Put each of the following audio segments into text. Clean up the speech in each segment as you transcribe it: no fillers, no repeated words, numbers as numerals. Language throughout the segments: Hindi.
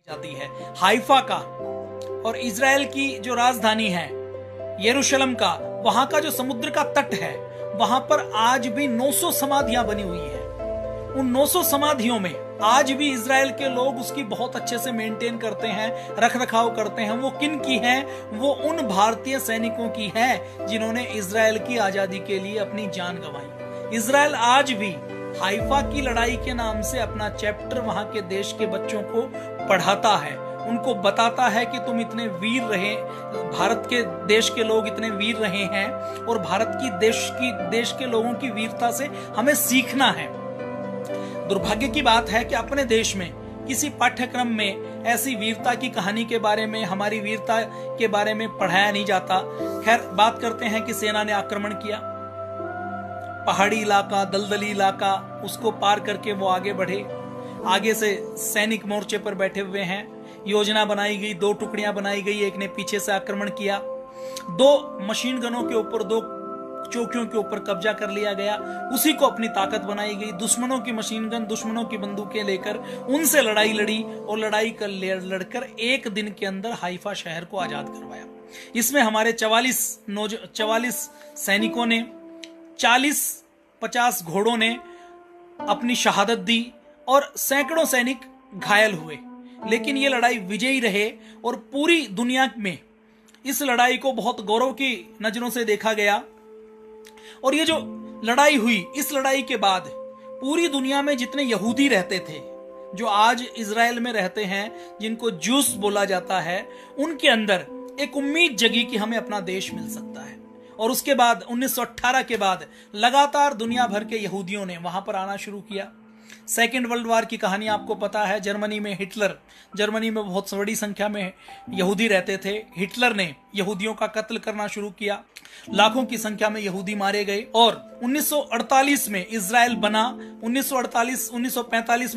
जाती है हाइफा का, और इजराइल की जो राजधानी है यरूशलेम का, वहां का जो समुद्र का तट है, वहां पर आज भी 900 समाधियां बनी हुई है। उन 900 समाधियों में आज भी इजराइल के लोग उसकी बहुत अच्छे से मेंटेन करते हैं, रख रखाव करते हैं। वो किन की है? वो उन भारतीय सैनिकों की है जिन्होंने इजराइल की आजादी के लिए अपनी जान गंवाई। इजराइल आज भी हाइफा की लड़ाई के नाम से अपना चैप्टर वहां के देश के बच्चों को पढ़ाता है, उनको बताता है कि तुम इतने वीर रहे, भारत के देश के लोग इतने वीर रहे हैं और भारत की देश के लोगों की वीरता से हमें सीखना है। दुर्भाग्य की बात है कि अपने देश में किसी पाठ्यक्रम में ऐसी वीरता की कहानी के बारे में, हमारी वीरता के बारे में पढ़ाया नहीं जाता। खैर, बात करते हैं कि सेना ने आक्रमण किया, पहाड़ी इलाका, दलदली इलाका, उसको पार करके वो आगे बढ़े। आगे से सैनिक मोर्चे पर बैठे हुए हैं, योजना बनाई गई, 2 टुकड़ियां बनाई गई, एक ने पीछे से आक्रमण किया, 2 मशीन गनों के ऊपर, 2 चौकियों के ऊपर कब्जा कर लिया गया, उसी को अपनी ताकत बनाई गई। दुश्मनों की मशीन गन, दुश्मनों की बंदूकें लेकर उनसे लड़ाई लड़ी और लड़ाई कर लड़कर एक दिन के अंदर हाइफा शहर को आजाद करवाया। इसमें हमारे 44 सैनिकों ने, 40-50 घोड़ों ने अपनी शहादत दी और सैकड़ों सैनिक घायल हुए। लेकिन ये लड़ाई विजयी रहे और पूरी दुनिया में इस लड़ाई को बहुत गौरव की नजरों से देखा गया। और ये जो लड़ाई हुई, इस लड़ाई के बाद पूरी दुनिया में जितने यहूदी रहते थे, जो आज इजराइल में रहते हैं, जिनको जूस बोला जाता है, उनके अंदर एक उम्मीद जगी कि हमें अपना देश मिल सकता है। और उसके बाद 1918 के बाद लगातार दुनिया भर के यहूदियों ने वहां पर आना शुरू किया। सेकेंड वर्ल्ड वार की कहानी आपको पता है। जर्मनी में जर्मनी में बहुत बड़ी संख्या में यहूदी रहते थे। हिटलर ने यहूदियों का कत्ल करना शुरू किया, लाखों की संख्या में यहूदी मारे गए। और 1948 में इजराइल बना। 1944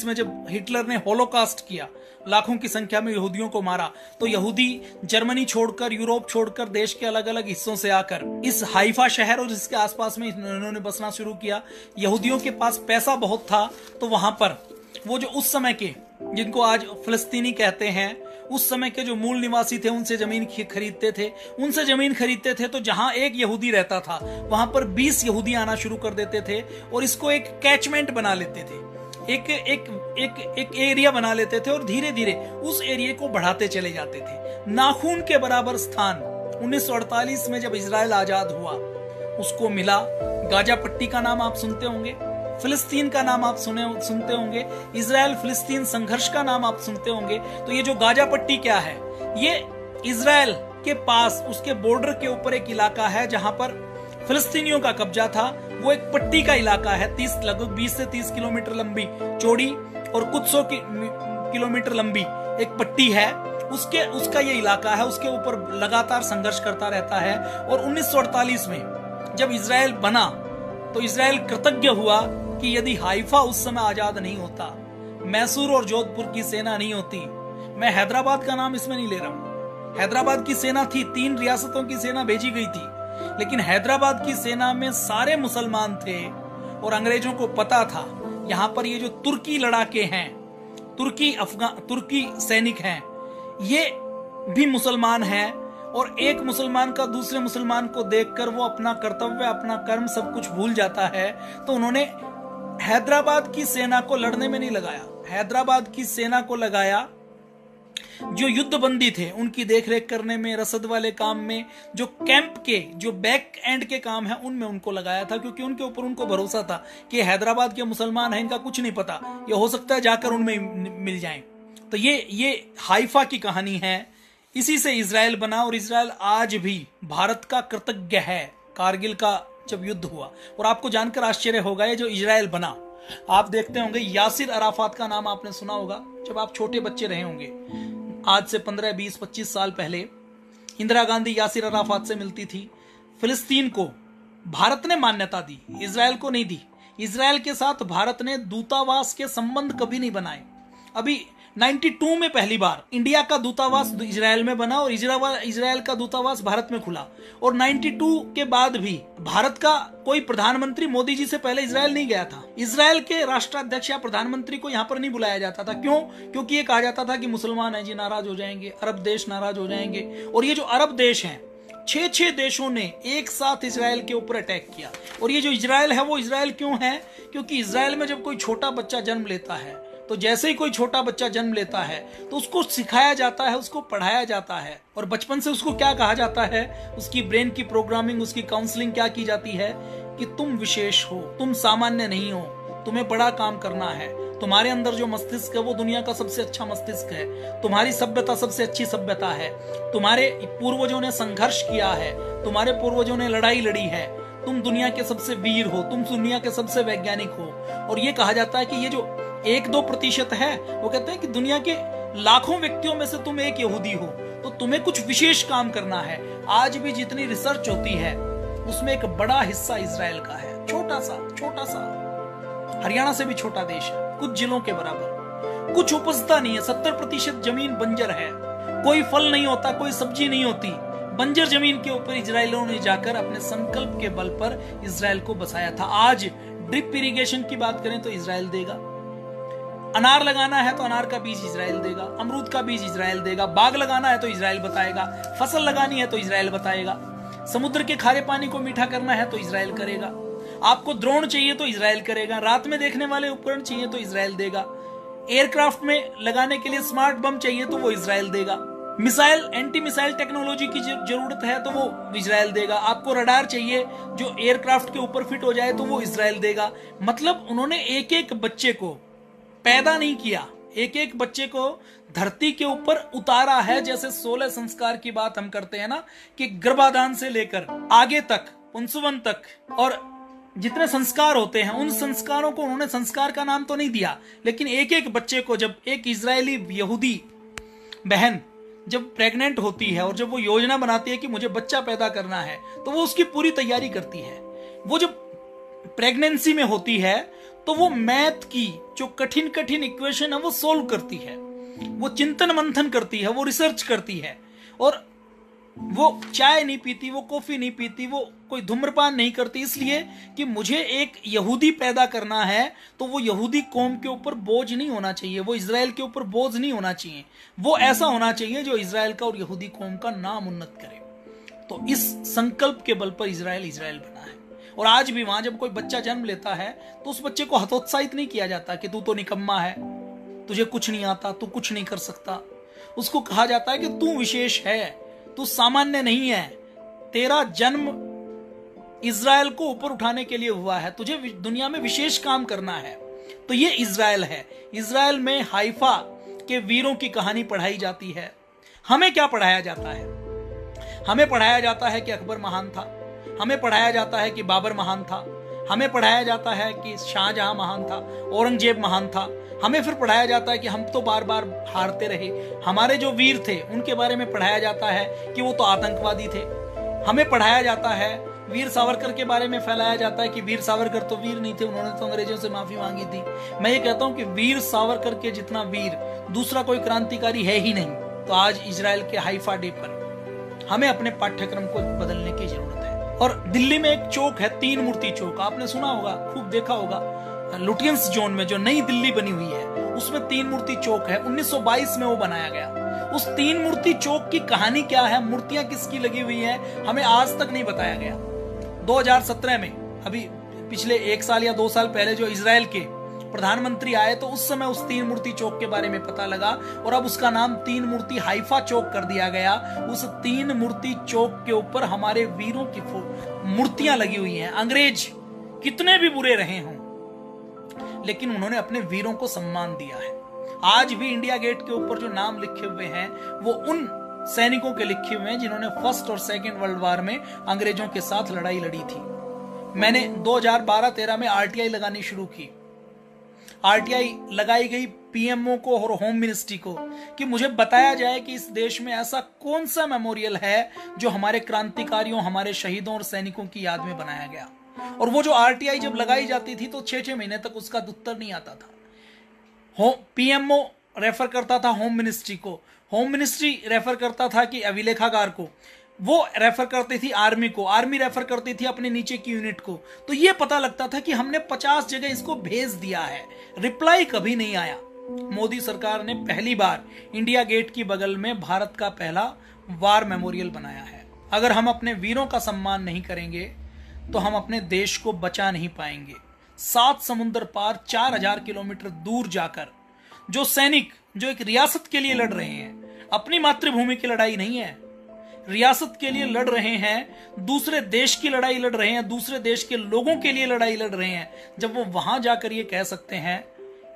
में जब हिटलर ने होलोकास्ट किया, लाखों की संख्या में यहूदियों को मारा, तो यहूदी जर्मनी छोड़कर, यूरोप छोड़कर, देश के अलग अलग हिस्सों से आकर इस हाइफा शहर और इसके आसपास में इन्होंने बसना शुरू किया। यहूदियों के पास पैसा बहुत था, तो वहां पर वो जो उस समय के, जिनको आज फिलिस्तीनी कहते हैं, उस समय के जो मूल निवासी थे, उनसे जमीन खरीदते थे। तो जहां एक यहूदी रहता था, वहां पर 20 यहूदी आना शुरू कर देते थे और इसको एक कैचमेंट बना लेते थे, एक एरिया बना लेते थे और धीरे धीरे उस एरिया को बढ़ाते चले जाते थे। नाखून के बराबर स्थान 1948 में जब इजराइल आजाद हुआ, उसको मिला। गाजा पट्टी का नाम आप सुनते होंगे, फिलिस्तीन का नाम आप सुनते होंगे, इजराइल फिलिस्तीन संघर्ष का नाम आप सुनते होंगे। तो ये जो गाजा पट्टी क्या है, ये इजराइल के पास, उसके बॉर्डर के ऊपर एक इलाका है जहां पर फिलिस्तीनियों का कब्जा था। वो एक पट्टी का इलाका है, लगभग 20 से 30 किलोमीटर लंबी, चौड़ी और कुछ 100 किलोमीटर लंबी एक पट्टी है। उसका ये इलाका है, उसके ऊपर लगातार संघर्ष करता रहता है। और 1948 में जब इजराइल बना, तो इजराइल कृतज्ञ हुआ कि यदि हाइफा उस समय आजाद नहीं होता, मैसूर और जोधपुर की सेना नहीं होती, मैं हैदराबाद का नाम इसमें नहीं ले रहा हूं, हैदराबाद की सेना थी, 3 रियासतों की सेना भेजी गई थी, लेकिन हैदराबाद की सेना में सारे मुसलमान थे और अंग्रेजों को पता था यहां पर ये जो तुर्की लड़ाके हैं, तुर्की सैनिक हैं, ये भी मुसलमान हैं। और एक मुसलमान का दूसरे मुसलमान को देखकर वो अपना कर्तव्य, अपना कर्म, सब कुछ भूल जाता है। तो उन्होंने हैदराबाद की सेना को लड़ने में नहीं लगाया, हैदराबाद की सेना को लगाया जो युद्धबंदी थे उनकी देखरेख करने में, रसद वाले काम में, जो कैंप के, जो बैक एंड के काम है, उनमें उनको लगाया था, क्योंकि उनके ऊपर उनको भरोसा था कि हैदराबाद के मुसलमान हैं, इनका कुछ नहीं पता, ये हो सकता है जाकर उनमें मिल जाएं। तो ये हाइफा की कहानी है। इसी से इजराइल बना और इजराइल आज भी भारत का कृतज्ञ है। कारगिल का जब युद्ध हुआ, और आपको जानकर आश्चर्य होगा, ये जो इजराइल बना, आप देखते होंगे यासिर अराफात का नाम आपने सुना होगा जब आप छोटे बच्चे रहे होंगे। आज से 15, 20, 25 साल पहले इंदिरा गांधी यासिर अराफात से मिलती थी। फिलिस्तीन को भारत ने मान्यता दी, इजराइल को नहीं दी। इजराइल के साथ भारत ने दूतावास के संबंध कभी नहीं बनाए। अभी 92 में पहली बार इंडिया का दूतावास इजराइल में बना और इजराइल का दूतावास भारत में खुला। और 92 के बाद भी भारत का कोई प्रधानमंत्री मोदी जी से पहले इजराइल नहीं गया था। इजराइल के राष्ट्राध्यक्ष या प्रधानमंत्री को यहाँ पर नहीं बुलाया जाता था। क्यों? क्योंकि ये कहा जाता था कि मुसलमान है जी, नाराज हो जाएंगे, अरब देश नाराज हो जाएंगे। और ये जो अरब देश हैं, 6 देशों ने एक साथ इजराइल के ऊपर अटैक किया। और ये जो इजराइल है वो इजराइल क्यों है? क्योंकि इजराइल में जब कोई छोटा बच्चा जन्म लेता है तो जैसे ही कोई छोटा बच्चा जन्म लेता है तो उसको सिखाया जाता है, उसको पढ़ाया जाता है और बचपन से उसको क्या कहा जाता है, उसकी ब्रेन की प्रोग्रामिंग, उसकी काउंसलिंग क्या की जाती है कि तुम विशेष हो, तुम सामान्य नहीं हो, तुम्हें बड़ा काम करना है, तुम्हारे अंदर जो मस्तिष्क है वो दुनिया का सबसे अच्छा मस्तिष्क है, तुम्हारी सभ्यता सबसे अच्छी सभ्यता है, तुम्हारे पूर्वजों ने संघर्ष किया है, तुम्हारे पूर्वजों ने लड़ाई लड़ी है, तुम दुनिया के सबसे वीर हो, तुम दुनिया के सबसे वैज्ञानिक हो। और ये कहा जाता है कि ये जो 1-2% है, वो कहते हैं कि दुनिया के लाखों व्यक्तियों में से तुम एक यहूदी हो, तो तुम्हें कुछ विशेष काम करना है। आज भी जितनी रिसर्च होती है उसमें एक बड़ा हिस्सा इजराइल का है। छोटा सा हरियाणा से भी छोटा देश है, कुछ जिलों के बराबर, कुछ उपजता नहीं है, 70% जमीन बंजर है, कोई फल नहीं होता, कोई सब्जी नहीं होती। बंजर जमीन के ऊपर इजराइलियों ने जाकर अपने संकल्प के बल पर इजराइल को बसाया था। आज ड्रिप इरिगेशन की बात करें तो इजराइल देगा, अनार लगाना है तो अनार का बीज इजराइल देगा, अमरूद का बीज इजराइल देगा, बाग लगाना है तो इजराइल बताएगा, फसल लगानी है तो इजराइल बताएगा, समुद्र के खारे पानी को मीठा करना है तो इजराइल करेगा, आपको ड्रोन चाहिए तो इजराइल करेगा, रात में देखने वाले उपकरण चाहिए तो इजराइल देगा, एयरक्राफ्ट में लगाने के लिए स्मार्ट बम चाहिए तो वो इजराइल देगा, मिसाइल एंटी मिसाइल टेक्नोलॉजी की जरूरत है तो वो इजराइल देगा, आपको रडार चाहिए जो एयरक्राफ्ट के ऊपर फिट हो जाए तो वो इजराइल देगा। मतलब उन्होंने एक एक बच्चे को पैदा नहीं किया, एक एक बच्चे को धरती के ऊपर उतारा है। जैसे 16 संस्कार की बात हम करते हैं ना, कि गर्भाधान से लेकर आगे तक, पुंसवन तक, और जितने संस्कार होते हैं उन संस्कारों को उन्होंने संस्कार का नाम तो नहीं दिया, लेकिन एक एक बच्चे को, जब एक इजरायली यहूदी बहन जब प्रेग्नेंट होती है और जब वो योजना बनाती है कि मुझे बच्चा पैदा करना है, तो वो उसकी पूरी तैयारी करती है। वो जब प्रेगनेंसी में होती है तो वो मैथ की जो कठिन इक्वेशन है वो सोल्व करती है, वो चिंतन मंथन करती है, वो रिसर्च करती है, और वो चाय नहीं पीती, वो कॉफी नहीं पीती, वो कोई धूम्रपान नहीं करती, इसलिए कि मुझे एक यहूदी पैदा करना है तो वो यहूदी कौम के ऊपर बोझ नहीं होना चाहिए, वो इजराइल के ऊपर बोझ नहीं होना चाहिए, वो ऐसा होना चाहिए जो इजराइल का और यहूदी कौम का नाम उन्नत करे। तो इस संकल्प के बल पर इजराइल बना है। और आज भी वहां जब कोई बच्चा जन्म लेता है तो उस बच्चे को हतोत्साहित नहीं किया जाता कि तू तो निकम्मा है, तुझे कुछ नहीं आता, तू कुछ नहीं कर सकता। उसको कहा जाता है कि तू विशेष है, तू सामान्य नहीं है, तेरा जन्म इजराइल को ऊपर उठाने के लिए हुआ है, तुझे दुनिया में विशेष काम करना है। तो ये इजराइल है। इजराइल में हाइफा के वीरों की कहानी पढ़ाई जाती है। हमें क्या पढ़ाया जाता है? हमें पढ़ाया जाता है कि अकबर महान था, हमें पढ़ाया जाता है कि बाबर महान था, हमें पढ़ाया जाता है कि शाहजहां महान था, औरंगजेब महान था। हमें फिर पढ़ाया जाता है कि हम तो बार बार हारते रहे, हमारे जो वीर थे उनके बारे में पढ़ाया जाता है कि वो तो आतंकवादी थे। हमें पढ़ाया जाता है, वीर सावरकर के बारे में फैलाया जाता है कि वीर सावरकर तो वीर नहीं थे, उन्होंने तो अंग्रेजों से माफी मांगी थी। मैं ये कहता हूं कि वीर सावरकर के जितना वीर दूसरा कोई क्रांतिकारी है ही नहीं। तो आज इजराइल के हाइफा डे पर हमें अपने पाठ्यक्रम को बदलने की जरूरत है। और दिल्ली में एक चौक है, 3 मूर्ति चौक, आपने सुना होगा, खूब देखा होगा, लुटियंस जोन में जो नई दिल्ली बनी हुई है उसमें 3 मूर्ति चौक है। 1922 में वो बनाया गया। उस 3 मूर्ति चौक की कहानी क्या है, मूर्तियां किसकी लगी हुई है, हमें आज तक नहीं बताया गया। 2017 में, अभी पिछले 1 साल या 2 साल पहले जो इजराइल के प्रधानमंत्री आए तो उस समय उस 3 मूर्ति चौक के बारे में पता लगा और अब उसका नाम 3 मूर्ति हाइफा चौक कर दिया गया। उस 3 मूर्ति चौक के ऊपर हमारे वीरों की मूर्तियां लगी हुई हैं। अंग्रेज कितने भी बुरे रहे हों, लेकिन उन्होंने अपने वीरों को सम्मान दिया है। आज भी इंडिया गेट के ऊपर जो नाम लिखे हुए हैं वो उन सैनिकों के लिखे हुए हैं जिन्होंने फर्स्ट और सेकंड वर्ल्ड वॉर में अंग्रेजों के साथ लड़ाई लड़ी थी। मैंने 2012-13 में आरटीआई लगानी शुरू की। आरटीआई लगाई गई पीएमओ को और होम मिनिस्ट्री को कि मुझे बताया जाए कि इस देश में ऐसा कौन सा मेमोरियल है जो हमारे क्रांतिकारियों, हमारे शहीदों और सैनिकों की याद में बनाया गया। और वो जो आरटीआई जब लगाई जाती थी तो 6-6 महीने तक उसका उत्तर नहीं आता था। पीएमओ रेफर करता था होम मिनिस्ट्री को, होम मिनिस्ट्री रेफर करता था कि अभिलेखागार को, वो रेफर करती थी आर्मी को, आर्मी रेफर करती थी अपने नीचे की यूनिट को। तो ये पता लगता था कि हमने 50 जगह इसको भेज दिया है, रिप्लाई कभी नहीं आया। मोदी सरकार ने पहली बार इंडिया गेट की बगल में भारत का पहला वार मेमोरियल बनाया है। अगर हम अपने वीरों का सम्मान नहीं करेंगे तो हम अपने देश को बचा नहीं पाएंगे। 7 समुद्र पार 4000 किलोमीटर दूर जाकर जो सैनिक जो एक रियासत के लिए लड़ रहे हैं, अपनी मातृभूमि की लड़ाई नहीं है, रियासत के लिए लड़ रहे हैं, दूसरे देश की लड़ाई लड़ रहे हैं, दूसरे देश के लोगों के लिए लड़ाई लड़ रहे हैं, जब वो वहां जाकर ये कह सकते हैं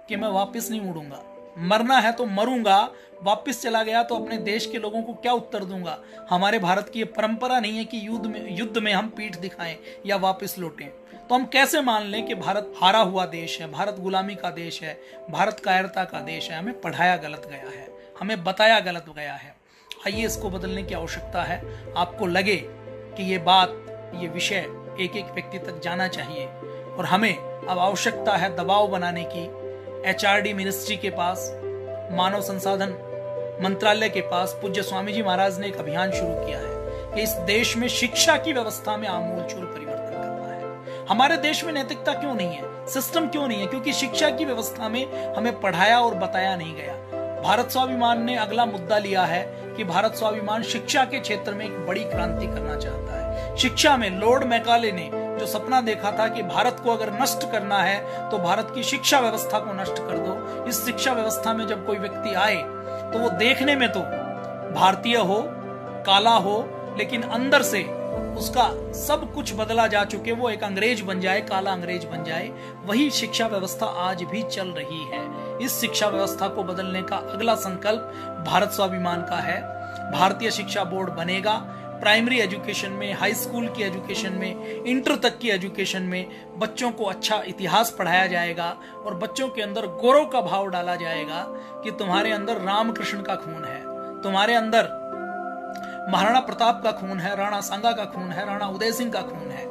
कि मैं वापस नहीं मुड़ूंगा, मरना है तो मरूंगा, वापस चला गया तो अपने देश के लोगों को क्या उत्तर दूंगा। हमारे भारत की ये परंपरा नहीं है कि युद्ध में हम पीठ दिखाएं या वापस लौटें। तो हम कैसे मान लें कि भारत हारा हुआ देश है, भारत गुलामी का देश है, भारत कायरता का देश है। हमें पढ़ाया गलत गया है, हमें बताया गलत गया है। आइए इसको बदलने की आवश्यकता है। आपको लगे कि ये बात, ये विषय एक एक व्यक्ति तक जाना चाहिए और हमें अब आवश्यकता है दबाव बनाने की। HRD मिनिस्ट्री के पास, मानव संसाधन मंत्रालय के पास पूज्य स्वामी जी महाराज ने एक अभियान शुरू किया है कि इस देश में शिक्षा की व्यवस्था में आमूलचूल परिवर्तन करना है। हमारे देश में नैतिकता क्यों नहीं है, सिस्टम क्यों नहीं है? क्योंकि शिक्षा की व्यवस्था में हमें पढ़ाया और बताया नहीं गया। भारत स्वाभिमान ने अगला मुद्दा लिया है कि भारत स्वाभिमान शिक्षा के क्षेत्र में एक बड़ी क्रांति करना चाहता है। शिक्षा में लॉर्ड मैकाले ने जो सपना देखा था कि भारत को अगर नष्ट करना है तो भारत की शिक्षा व्यवस्था को नष्ट कर दो। इस शिक्षा व्यवस्था में जब कोई व्यक्ति आए तो वो देखने में तो भारतीय हो, काला हो, लेकिन अंदर से उसका सब कुछ बदला जा चुके, वो एक अंग्रेज बन जाए, काला अंग्रेज बन जाए। वही शिक्षा व्यवस्था आज भी चल रही है। इस शिक्षा व्यवस्था को बदलने का अगला संकल्प भारत स्वाभिमान का है। भारतीय शिक्षा बोर्ड बनेगा। प्राइमरी एजुकेशन में, हाई स्कूल की एजुकेशन में, इंटर तक की एजुकेशन में बच्चों को अच्छा इतिहास पढ़ाया जाएगा और बच्चों के अंदर गौरव का भाव डाला जाएगा कि तुम्हारे अंदर रामकृष्ण का खून है, तुम्हारे अंदर महाराणा प्रताप का खून है, राणा सांगा का खून है, राणा उदय सिंह का खून है।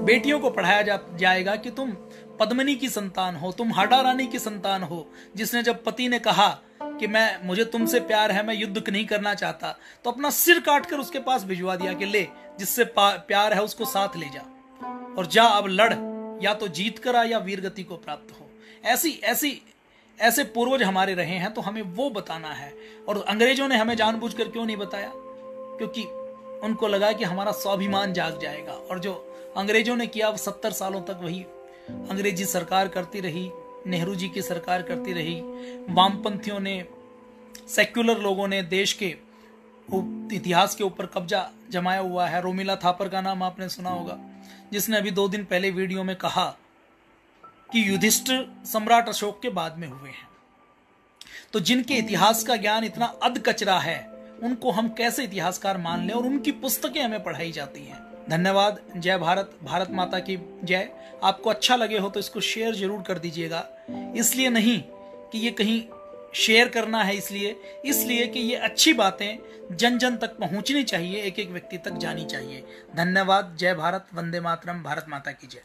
बेटियों को पढ़ाया जाएगा कि तुम पद्मिनी की संतान हो, तुम हाडा रानी की संतान हो, जिसने जब पति ने कहा कि मुझे तुमसे प्यार है, मैं युद्ध नहीं करना चाहता, तो अपना सिर काट कर उसके पास भिजवा दिया कि ले, जिससे प्यार है उसको साथ ले जा और जा अब लड़, या तो जीत कर आ या वीरगति को प्राप्त हो। ऐसे पूर्वज हमारे रहे हैं, तो हमें वो बताना है। और अंग्रेजों ने हमें जानबूझकर क्यों नहीं बताया? क्योंकि उनको लगा कि हमारा स्वाभिमान जाग जाएगा। और जो अंग्रेजों ने किया, 70 सालों तक वही अंग्रेजी सरकार करती रही, नेहरू जी की सरकार करती रही। वामपंथियों ने, सेक्युलर लोगों ने देश के इतिहास के ऊपर कब्जा जमाया हुआ है। रोमिला थापर का नाम आपने सुना होगा, जिसने अभी 2 दिन पहले वीडियो में कहा कि युधिष्ठिर सम्राट अशोक के बाद में हुए हैं। तो जिनके इतिहास का ज्ञान इतना अधकचरा है, उनको हम कैसे इतिहासकार मान लें? और उनकी पुस्तकें हमें पढ़ाई जाती हैं। धन्यवाद। जय भारत, भारत माता की जय। आपको अच्छा लगे हो तो इसको शेयर जरूर कर दीजिएगा। इसलिए नहीं कि ये कहीं शेयर करना है, इसलिए कि ये अच्छी बातें जन जन तक पहुंचनी चाहिए, एक एक व्यक्ति तक जानी चाहिए। धन्यवाद। जय भारत, वंदे मातरम, भारत माता की जय।